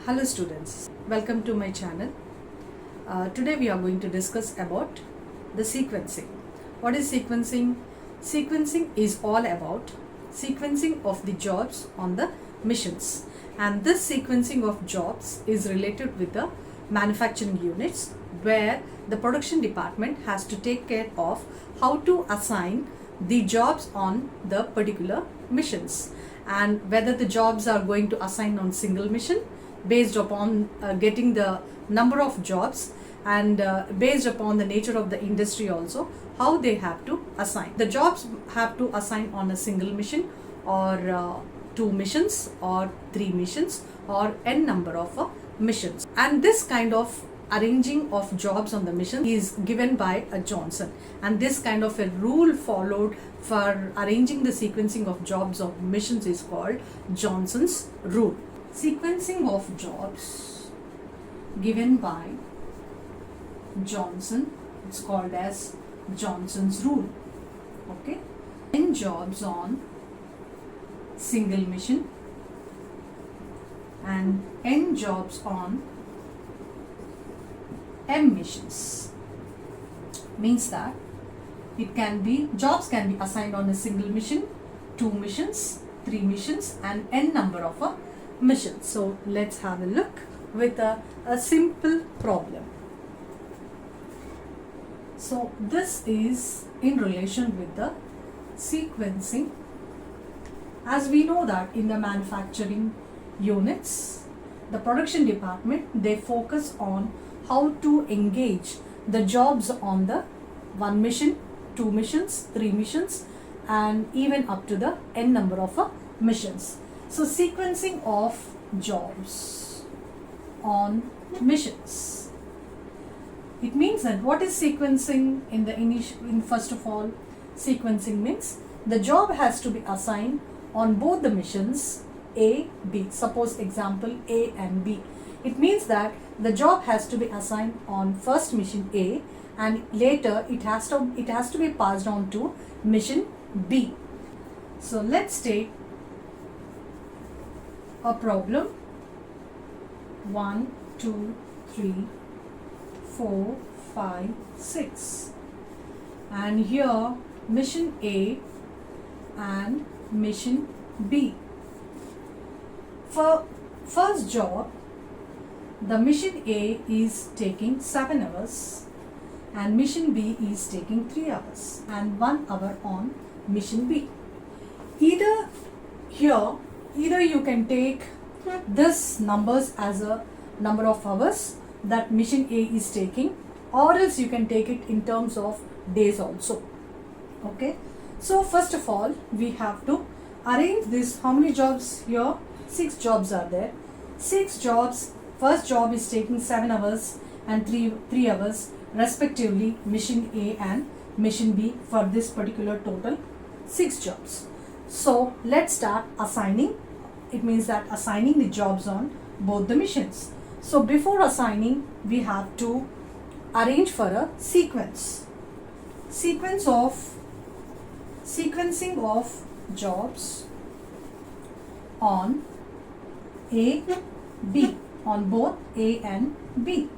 Hello students, welcome to my channel. Today we are going to discuss about the sequencing. What is sequencing? Sequencing is all about sequencing of the jobs on the missions, and this sequencing of jobs is related with the manufacturing units where the production department has to take care of how to assign the jobs on the particular missions, and whether the jobs are going to assign on single mission based upon getting the number of jobs, and based upon the nature of the industry also, how they have to assign. The jobs have to assign on a single mission or two missions or three missions or n number of missions, and this kind of arranging of jobs on the mission is given by a Jhonson, and this kind of a rule followed for arranging the sequencing of jobs of missions is called Jhonson's rule. Sequencing of jobs given by Jhonson, it's called as Jhonson's rule. Okay, n jobs on single mission and n jobs on m missions means that jobs can be assigned on a single mission, two missions, three missions, and n number of missions. So let's have a look with a simple problem. So this is in relation with the sequencing. As we know that in the manufacturing units, the production department, they focus on how to engage the jobs on the one mission, two missions, three missions, and even up to the n number of missions. So sequencing of jobs on missions. It means that what is sequencing first of all, sequencing means the job has to be assigned on both the missions A, B. Suppose example A and B. It means that the job has to be assigned on first mission A, and later it has to be passed on to mission B. So let's take a problem 1, 2, 3, 4, 5, 6, and here mission A and mission B. For first job, the mission A is taking 7 hours and mission B is taking 3 hours and 1 hour on mission B. Either you can take this numbers as a number of hours that mission A is taking, or else you can take it in terms of days also. Okay, so first of all we have to arrange this. How many jobs here? 6 jobs are there. 6 jobs. First job is taking 7 hours and 3 hours respectively, mission A and mission B, for this particular total 6 jobs. So let's start assigning. It means that assigning the jobs on both the missions. So before assigning, we have to arrange for a sequencing of jobs on A, B, on both A and B.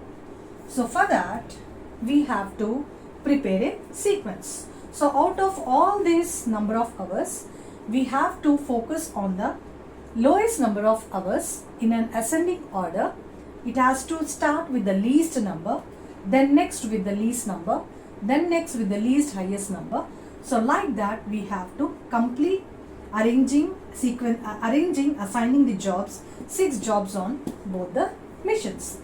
So for that we have to prepare a sequence. So out of all this number of hours, we have to focus on the lowest number of hours in an ascending order. It has to start with the least number, then next with the least number, then next with the least highest number. So like that we have to complete assigning the jobs, 6 jobs on both the missions.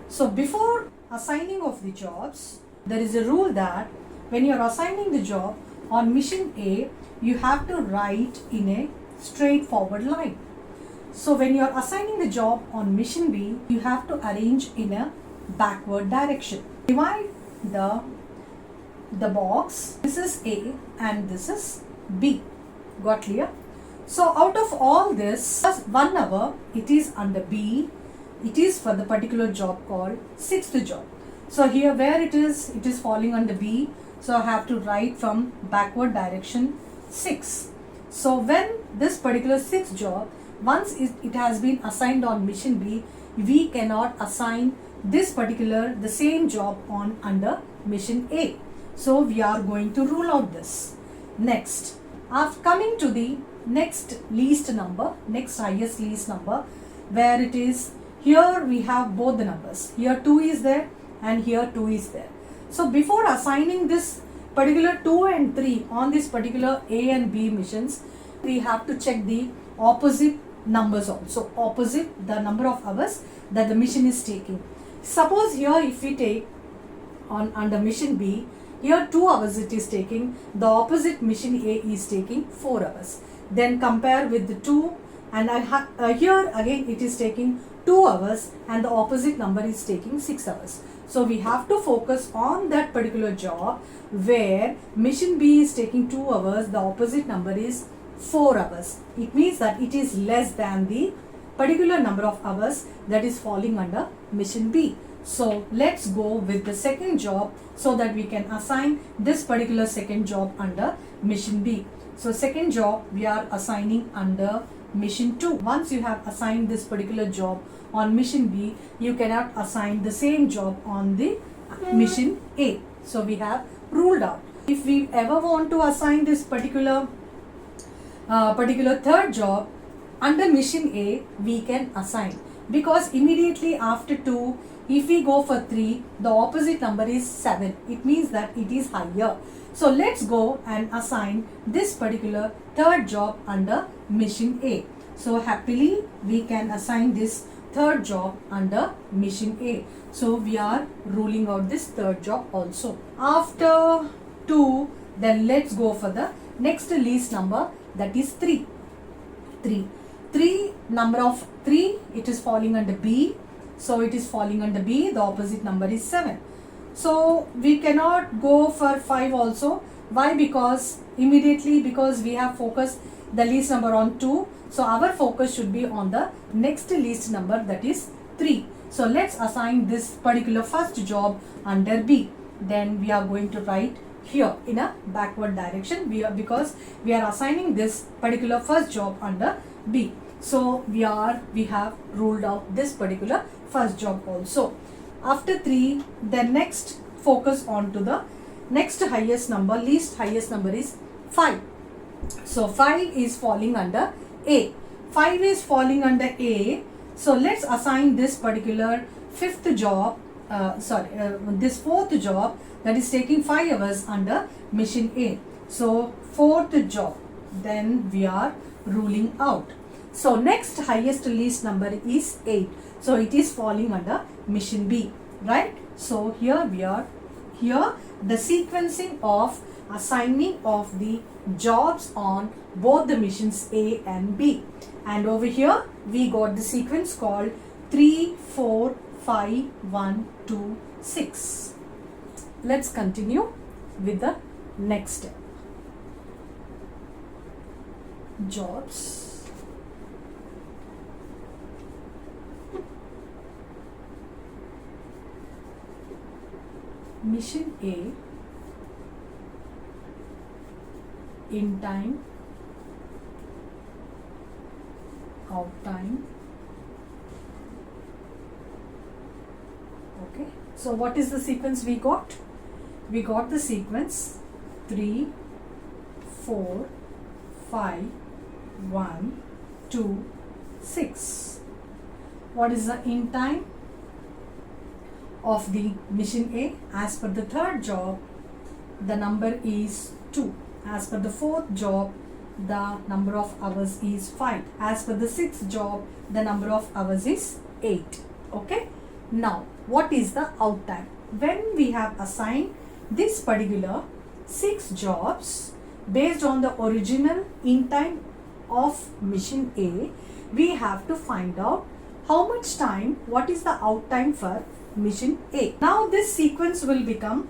So before assigning of the jobs, there is a rule that when you are assigning the job on mission A, you have to write in a straightforward line. So when you are assigning the job on mission B, you have to arrange in a backward direction. Divide the box. This is A and this is B. Got clear? So out of all this, 1 hour, it is under B. It is for the particular job called 6th job. So here where it is falling under B. So I have to write from backward direction 6. So when this particular 6th job once it has been assigned on mission B, we cannot assign this particular the same job on under mission A. So we are going to rule out this. Next, after coming to the next least number, next highest least number, where it is here we have both the numbers. Here 2 is there and here 2 is there. So before assigning this particular 2 and 3 on this particular A and B missions, we have to check the opposite numbers also, opposite the number of hours that the mission is taking. Suppose here if we take on under mission B, here 2 hours it is taking, the opposite mission A is taking 4 hours. Then compare with the 2 and here again it is taking 2 hours and the opposite number is taking 6 hours. So we have to focus on that particular job where mission B is taking 2 hours, the opposite number is 4 hours. It means that it is less than the particular number of hours that is falling under mission B. So let's go with the second job so that we can assign this particular second job under mission B. So second job we are assigning under mission 2. Once you have assigned this particular job on mission B, you cannot assign the same job on the mission A. So we have ruled out. If we ever want to assign this particular third job under mission A, we can assign, because immediately after 2, if we go for 3, the opposite number is 7. It means that it is higher. So let's go and assign this particular third job under mission A. So happily we can assign this third job under mission A. So we are ruling out this third job also. After 2, then let's go for the next least number, that is 3. 3, number of 3, it is falling under B. So it is falling under B, the opposite number is 7. So we cannot go for 5 also. Why? Because we have focused the least number on 2. So our focus should be on the next least number, that is 3. So let's assign this particular first job under B. Then we are going to write here in a backward direction because we are assigning this particular first job under B. So we have ruled out this particular first job also. After 3, then next focus on to the next highest number, least highest number is 5. So 5 is falling under A. 5 is falling under A. So let's assign this particular fifth job, this fourth job that is taking 5 hours under mission A. So fourth job, then we are ruling out. So next highest least number is 8. So it is falling under mission B, right? So here the sequencing of assigning of the jobs on both the missions A and B. And over here we got the sequence called 3, 4, 5, 1, 2, 6. Let's continue with the next step. Jobs. Mission A in time, out time. Okay, so what is the sequence we got? We got the sequence 3, 4, 5, 1, 2, 6. What is the in time of the mission A? As per the third job, the number is 2. As per the fourth job, the number of hours is 5. As per the sixth job, the number of hours is 8. Okay. Now, what is the out time? When we have assigned this particular 6 jobs based on the original in time of mission A, we have to find out how much time, what is the out time for mission A. Now this sequence will become,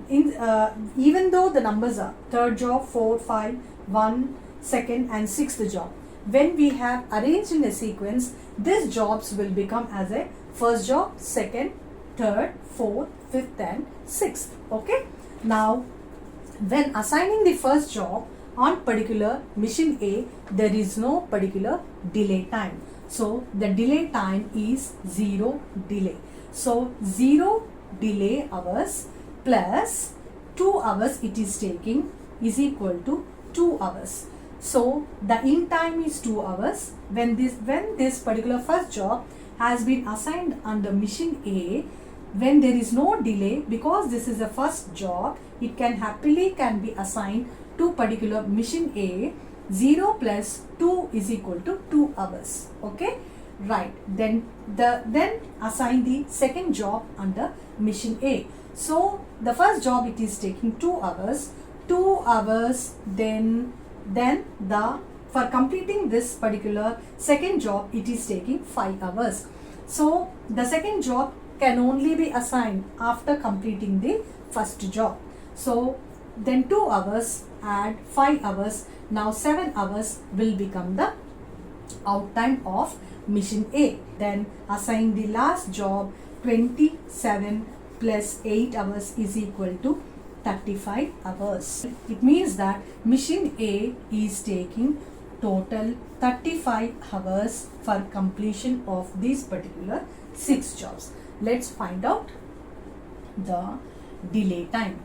even though the numbers are third job, 4, 5, 1, second and sixth job, when we have arranged in a sequence, these jobs will become as a first job, second, third, fourth, fifth and sixth. Okay. Now when assigning the first job on particular mission A, there is no particular delay time. So the delay time is 0 delay. So 0 delay hours plus 2 hours it is taking is equal to 2 hours. So the in time is 2 hours. When this particular first job has been assigned under mission A, when there is no delay, because this is a first job, it can be assigned to particular mission A. 0 plus 2 is equal to 2 hours. Okay, right. Then assign the second job under mission A. So the first job it is taking 2 hours. 2 hours. Then for completing this particular second job it is taking 5 hours. So the second job can only be assigned after completing the first job. So then 2 hours add 5 hours. Now 7 hours will become the out time of mission A. Then assign the last job. 27 plus 8 hours is equal to 35 hours. It means that mission A is taking total 35 hours for completion of these particular 6 jobs. Let's find out the delay time.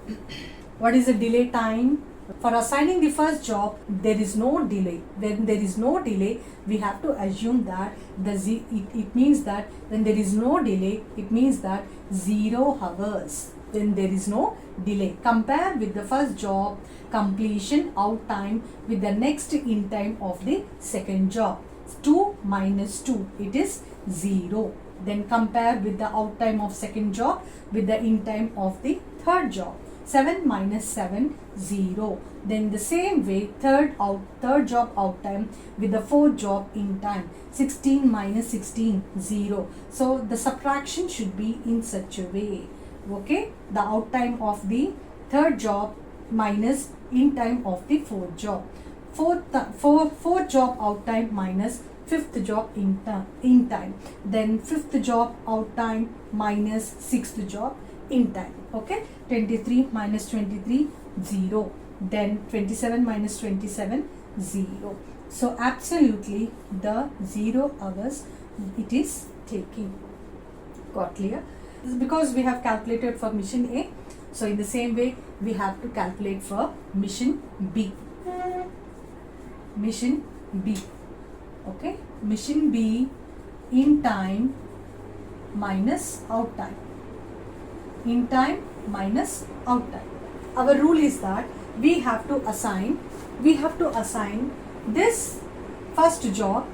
What is the delay time? For assigning the first job, there is no delay. When there is no delay, we have to assume that it means that when there is no delay, it means that 0 hours. Then there is no delay. Compare with the first job completion out time with the next in time of the second job. 2 minus 2, it is 0. Then compare with the out time of second job with the in time of the third job. 7 minus 7, 0. Then the same way third job out time with the fourth job in time. 16 minus 16, 0. So the subtraction should be in such a way. Okay, the out time of the third job minus in time of the fourth job. Fourth job out time minus fifth job in time. Then fifth job out time minus sixth job in time. Okay, 23 minus 23, 0. Then 27 minus 27, 0. So absolutely the 0 hours it is taking. Got clear? This is because we have calculated for mission A. So in the same way we have to calculate for mission B. Mission B. Okay, mission B in time minus out time. In time minus out time. Our rule is that we have to assign this first job.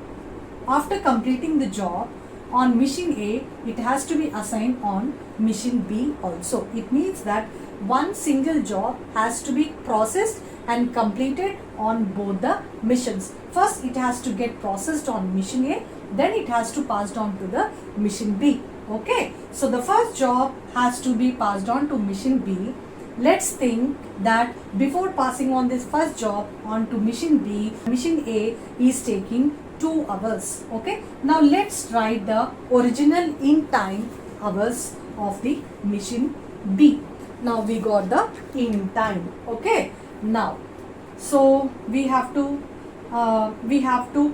After completing the job on mission A, it has to be assigned on mission B also. It means that one single job has to be processed and completed on both the missions. First it has to get processed on mission A, then it has to passed on to the mission B. Okay, so the first job has to be passed on to mission B. Let's think that before passing on this first job on to mission B, mission A is taking 2 hours. Okay, now let's write the original in time hours of the mission B. Now we got the in time. Okay, now so we have to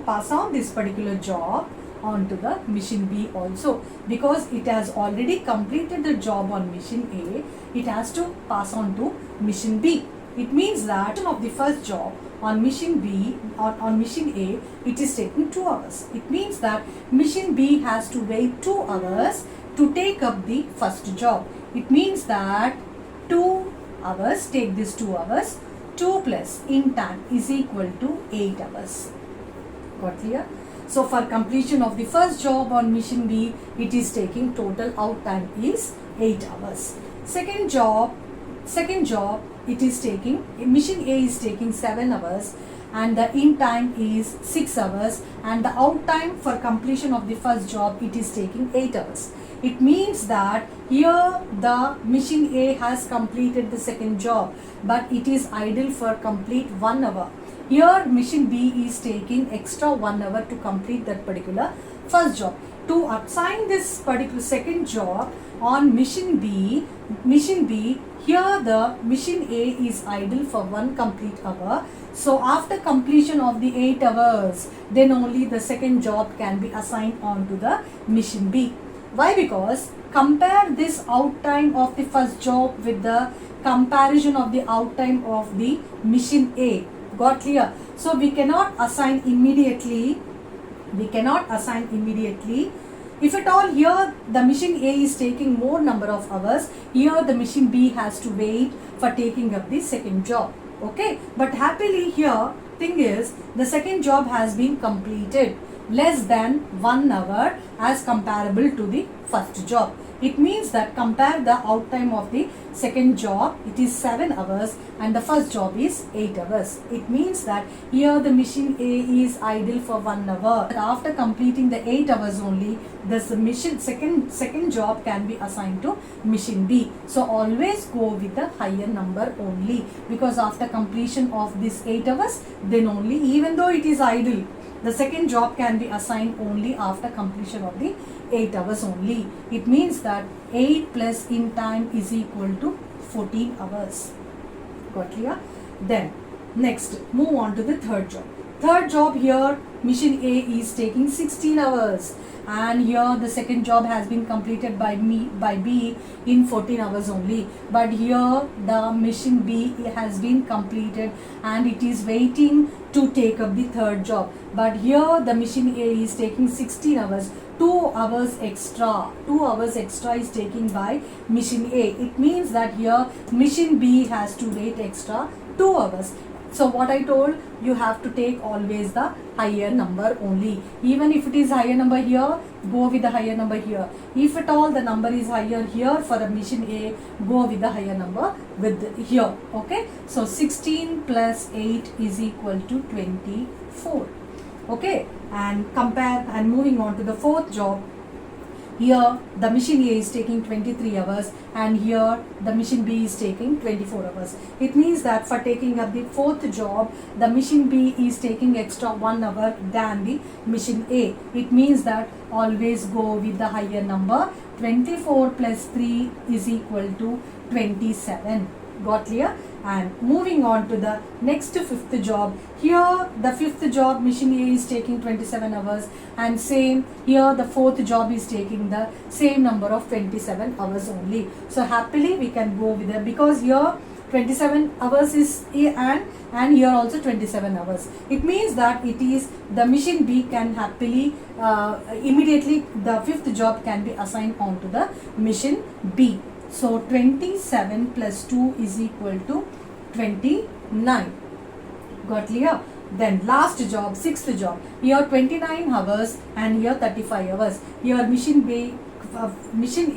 pass on this particular job onto the mission B also, because it has already completed the job on mission A. It has to pass on to mission B. It means that of the first job on mission B or on mission A, it is taking 2 hours. It means that mission B has to wait 2 hours to take up the first job. It means that 2 hours, take this 2 hours, 2 plus in time is equal to 8 hours. Got clear? So for completion of the first job on mission B, it is taking total out time is 8 hours. Second job, it is taking, mission A is taking 7 hours and the in time is 6 hours, and the out time for completion of the first job, it is taking 8 hours. It means that here the mission A has completed the second job, but it is idle for complete 1 hour. Here machine B is taking extra 1 hour to complete that particular first job. To assign this particular second job on machine B, here the machine A is idle for 1 complete hour. So after completion of the 8 hours, then only the second job can be assigned on to the machine B. Why? Because compare this out time of the first job with the comparison of the out time of the machine A. Got clear? So we cannot assign immediately. If at all here the machine A is taking more number of hours, here the machine B has to wait for taking up the second job. Okay, but happily here thing is the second job has been completed less than 1 hour as comparable to the first job. It means that compare the out time of the second job, it is 7 hours and the first job is 8 hours. It means that here the machine A is idle for 1 hour. After completing the 8 hours only, this machine second job can be assigned to machine B. So always go with the higher number only, because after completion of this 8 hours, then only, even though it is idle, the second job can be assigned only after completion of the 8 hours only. It means that 8 plus in time is equal to 14 hours. Got clear? Then next move on to the third job. Third job here machine A is taking 16 hours and here the second job has been completed by B in 14 hours only. But here the machine B has been completed and it is waiting to take up the third job. But here the machine A is taking 16 hours. 2 hours extra is taken by machine A. It means that here machine B has to wait extra 2 hours. So what I told, you have to take always the higher number only. Even if it is higher number here, go with the higher number here. If at all the number is higher here for a machine A, go with the higher number with here. Okay. So 16 plus 8 is equal to 24. Okay. And compare and moving on to the fourth job. Here the machine A is taking 23 hours and here the machine B is taking 24 hours. It means that for taking up the fourth job, the machine B is taking extra 1 hour than the machine A. It means that always go with the higher number. 24 plus 3 is equal to 27. Got clear? And moving on to the next fifth job. Here the fifth job machine A is taking 27 hours and same here the fourth job is taking the same number of 27 hours only. So happily we can go with it, because here 27 hours is A and here also 27 hours. It means that it is the machine B can happily immediately the fifth job can be assigned on to the machine B. So 27 plus 2 is equal to 29. Got clear? Then last job, sixth job. Here 29 hours and here 35 hours. Here machine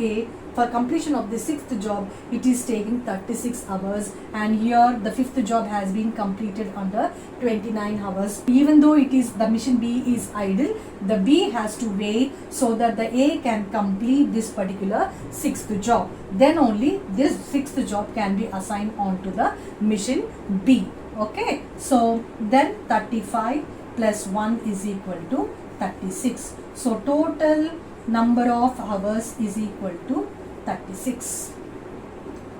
A for completion of the sixth job, it is taking 36 hours and here the fifth job has been completed under 29 hours. Even though it is the machine B is idle, the B has to wait so that the A can complete this particular sixth job. Then only this sixth job can be assigned on to the machine B. Okay, so then 35 plus 1 is equal to 36. So total number of hours is equal to 36.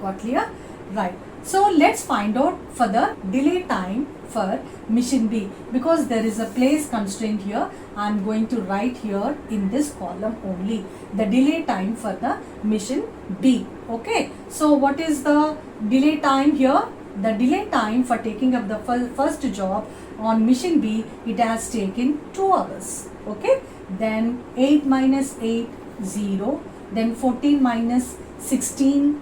Got clear? Right. So let's find out for the delay time for machine B, because there is a place constraint here. I am going to write here in this column only the delay time for the machine B. Okay. So what is the delay time here? The delay time for taking up the first job on machine B, it has taken 2 hours. Okay. Then 8 minus 8, 0. Then 14 minus 16,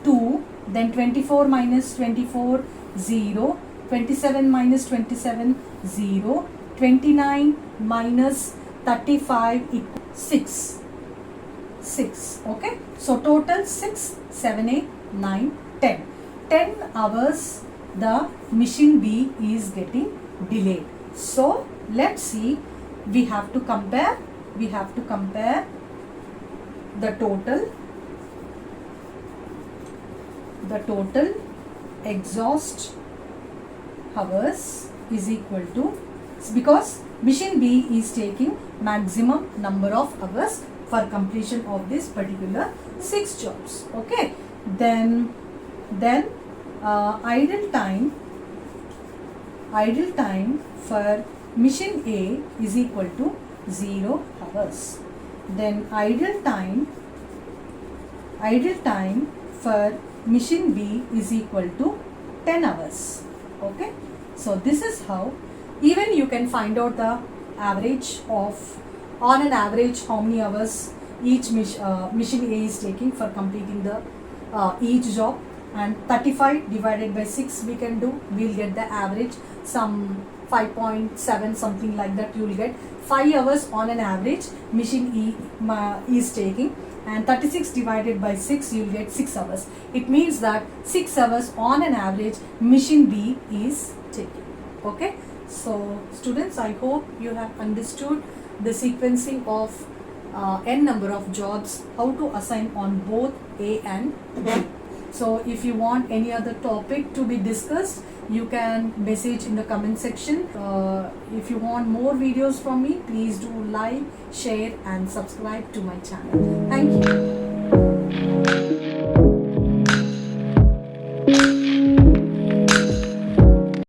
2. Then 24 minus 24, 0. 27 minus 27, 0. 29 minus 35 equals 6. 6. Okay. So total 6, 7, 8, 9, 10. 10 hours the machine B is getting delayed. So let's see, we have to compare the total exhaust hours is equal to, because machine B is taking maximum number of hours for completion of this particular 6 jobs. Okay, then idle time for machine A is equal to 0 hours. Then idle time for machine B is equal to 10 hours. Okay, so this is how even you can find out the average of, on an average, how many hours each machine A is taking for completing the each job, and 35 divided by 6 we can do, we'll get the average, some 5.7 something like that. You will get 5 hours on an average machine E is taking, and 36 divided by 6 you will get 6 hours. It means that 6 hours on an average machine B is taking. Okay, so students, I hope you have understood the sequencing of n number of jobs, how to assign on both A and B. So if you want any other topic to be discussed, you can message in the comment section. If you want more videos from me, please do like, share and subscribe to my channel. Thank you.